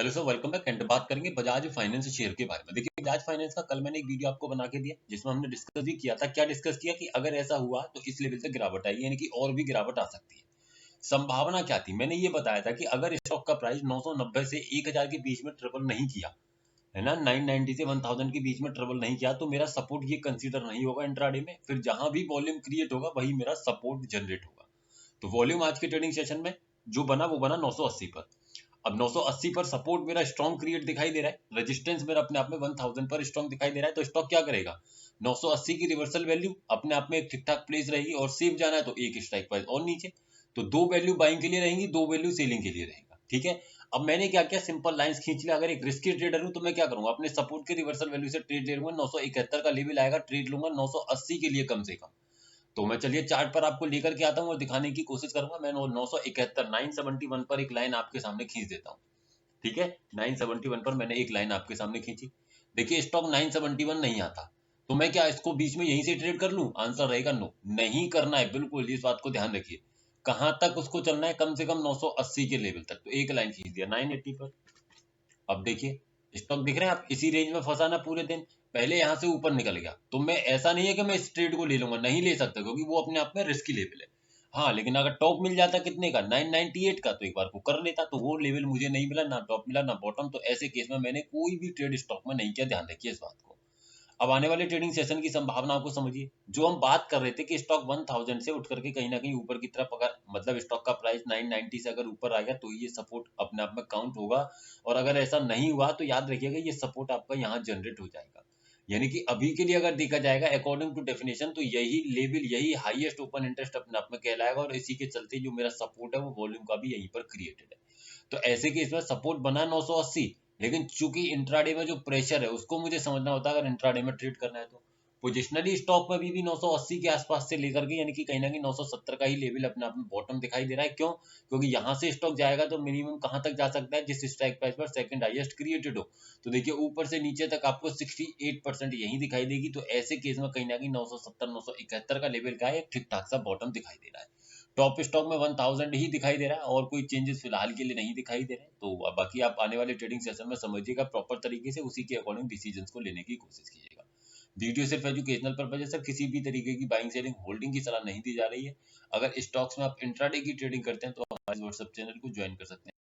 Hello sir, welcome back. And बात करेंगे Bajaj finance share के बारे में। देखिए, बजाज फाइनेंस का कल मैंने एक वीडियो आपको बना के दिया जिसमें हमने डिस्कस भी किया था। क्या डिस्कस किया कि अगर ऐसा हुआ तो इस लेवल से गिरावट आएगी, यानी कि और भी गिरावट आ सकती है। संभावना क्या थी, मैंने ये बताया था कि अगर स्टॉक का प्राइस 990 से 1000 के बीच में ट्रेवल नहीं किया, है ना, 990 से 1000 के बीच में ट्रेवल नहीं किया, तो मेरा सपोर्ट ये कंसीडर नहीं होगा इंट्राडे में। फिर जहां भी वॉल्यूम क्रिएट होगा वही मेरा सपोर्ट जनरेट होगा। तो वॉल्यूम आज के ट्रेडिंग सेशन में जो बना वो बना 980 पर। अब 980 पर सपोर्ट मेरा स्ट्रॉन्ग क्रिएट दिखाई दे रहा है, रेजिस्टेंस मेरा अपने आप में 1000 पर स्ट्रॉन्ग दिखाई दे रहा है। तो स्टॉक क्या करेगा, 980 की रिवर्सल वैल्यू अपने आप में एक ठीक ठाक प्लेस रहेगी, और सेफ जाना है तो एक स्ट्राइक प्राइस और नीचे। तो दो वैल्यू बाइंग के लिए रहेंगी, दो वैल्यू सेलिंग के लिए रहेगा। ठीक है, अब मैंने क्या किया, सिंपल लाइंस खींच लिया। अगर एक रिस्की ट्रेडर हूं तो मैं क्या करूंगा, अपने सपोर्ट के रिवर्सल वैल्यू से ट्रेड ले लूंगा। 971 का लेवल आएगा, ट्रेड लूंगा 980 के लिए कम से कम। तो मैं चलिए चार्ट पर आपको लेकर के आता हूँ और दिखाने की कोशिश करूंगा। मैं 971 971 पर एक लाइन आपके सामने खींच देता हूँ। ठीक है, 971 पर मैंने एक लाइन आपके सामने खींची। देखिए, स्टॉक 971 नहीं आता, तो मैं क्या इसको बीच में यहीं से ट्रेड कर लूं? आंसर रहेगा नो, नहीं करना है। बिल्कुल इस बात को ध्यान रखिए। कहां तक उसको चलना है, कम से कम 980 के लेवल तक। तो एक लाइन खींच दिया 980 पर। अब देखिए, स्टॉक दिख रहे हैं आप, इसी रेंज में फंसा ना पूरे दिन। पहले यहां से ऊपर निकल गया, तो मैं ऐसा नहीं है कि मैं इस ट्रेड को ले लूंगा, नहीं ले सकता, क्योंकि वो अपने आप में रिस्की लेवल है। हाँ, लेकिन अगर टॉप मिल जाता कितने का, 998 का, तो एक बार को कर लेता। तो वो लेवल मुझे नहीं मिला, ना टॉप मिला ना बॉटम। तो ऐसे केस में मैंने कोई भी ट्रेड स्टॉक में नहीं किया। ध्यान रखिए इस बात को। अब आने वाले ट्रेडिंग सेशन की संभावनाओं को समझिए। जो हम बात कर रहे थे कि स्टॉक 1000 से उठ करके कहीं ना कहीं ऊपर की तरफ, अगर मतलब स्टॉक का प्राइस 990 से अगर ऊपर आ गया तो ये सपोर्ट अपने आप में काउंट होगा। और अगर ऐसा नहीं हुआ तो याद रखिएगा ये सपोर्ट आपका यहाँ जनरेट हो जाएगा। यानी कि अभी के लिए अगर देखा जाएगा अकॉर्डिंग टू डेफिनेशन, तो यही लेवल, यही हाईएस्ट ओपन इंटरेस्ट अपने आप में कहलाएगा। और इसी के चलते जो मेरा सपोर्ट है वो वॉल्यूम का भी यहीं पर क्रिएटेड है। तो ऐसे केस में सपोर्ट बना 980। लेकिन चूंकि इंट्राडे में जो प्रेशर है उसको मुझे समझना होता है, अगर इंट्राडे में ट्रेड करना है तो। पोजिशनली स्टॉक में भी 980 के आसपास से लेकर के, यानी कि कहीं ना कहीं 970 का ही लेवल अपने आप में बॉटम दिखाई दे रहा है। क्यों? क्योंकि यहां से स्टॉक जाएगा तो मिनिमम कहां तक जा सकता है, जिस स्ट्राइक प्राइस पर सेकंड हाईएस्ट क्रिएटेड हो। तो देखिए, ऊपर से नीचे तक आपको 68% यही दिखाई देगी। तो ऐसे केस में कहीं ना कहीं 970 971 का लेवल का एक ठीक ठाक सा बॉटम दिखाई दे रहा है। टॉप स्टॉक में 1000 ही दिखाई दे रहा है, और कोई चेंजेस फिलहाल के लिए नहीं दिखाई दे रहे हैं। तो बाकी आप आने वाले ट्रेडिंग सेशन में समझिएगा प्रॉपर तरीके से, उसी के अकॉर्डिंग डिसीजंस को लेने की कोशिश कीजिएगा। वीडियो सिर्फ एजुकेशनल पर्पज है सर, किसी भी तरीके की बाइंग सेलिंग होल्डिंग की सलाह नहीं दी जा रही है। अगर स्टॉक्स में आप इंट्राडे की ट्रेडिंग करते हैं तो हमारे व्हाट्सएप चैनल को ज्वाइन कर सकते हैं।